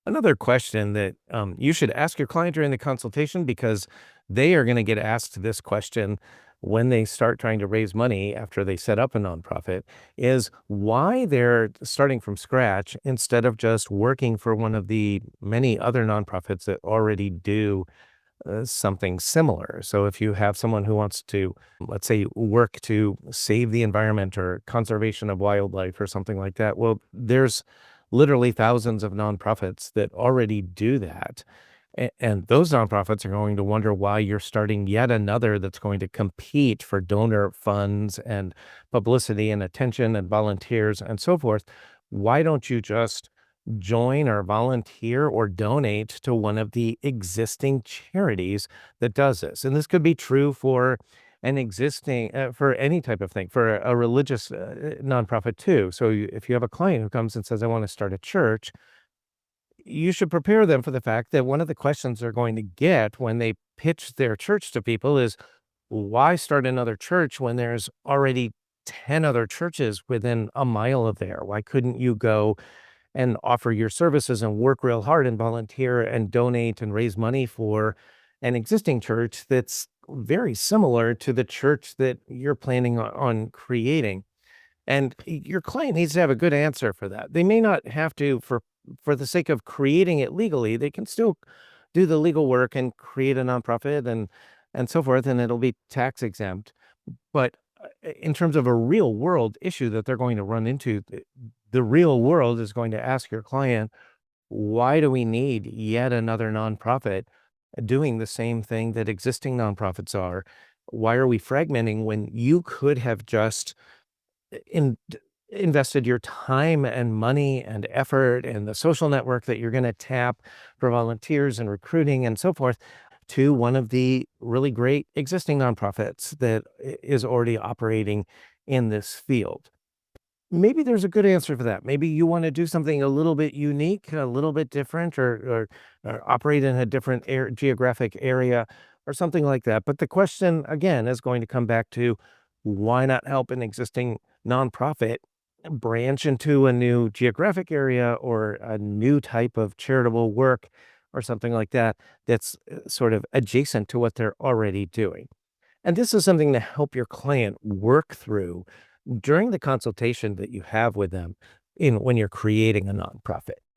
Another question that you should ask your client during the consultation, because they are going to get asked this question when they start trying to raise money after they set up a nonprofit, is why they're starting from scratch instead of just working for one of the many other nonprofits that already do something similar. So if you have someone who wants to, let's say, work to save the environment or conservation of wildlife or something like that, well, there's literally thousands of nonprofits that already do that. And those nonprofits are going to wonder why you're starting yet another that's going to compete for donor funds and publicity and attention and volunteers and so forth. Why don't you just join or volunteer or donate to one of the existing charities that does this? And this could be true for an existing, for any type of thing, for a religious nonprofit too. So if you have a client who comes and says, I want to start a church, you should prepare them for the fact that one of the questions they're going to get when they pitch their church to people is, why start another church when there's already 10 other churches within a mile of there? Why couldn't you go and offer your services and work real hard and volunteer and donate and raise money for an existing church that's very similar to the church that you're planning on creating? And your client needs to have a good answer for that. They may not have to, for the sake of creating it legally, they can still do the legal work and create a nonprofit and so forth, and it'll be tax exempt. But in terms of a real world issue that they're going to run into, the real world is going to ask your client, why do we need yet another nonprofit doing the same thing that existing nonprofits are? Why are we fragmenting when you could have just in invested your time and money and effort and the social network that you're going to tap for volunteers and recruiting and so forth to one of the really great existing nonprofits that is already operating in this field? Maybe there's a good answer for that. Maybe you want to do something a little bit unique, a little bit different, or operate in a different geographic area or something like that. But the question, again, is going to come back to, why not help an existing nonprofit branch into a new geographic area or a new type of charitable work or something like that that's sort of adjacent to what they're already doing? And this is something to help your client work through during the consultation that you have with them in when you're creating a nonprofit.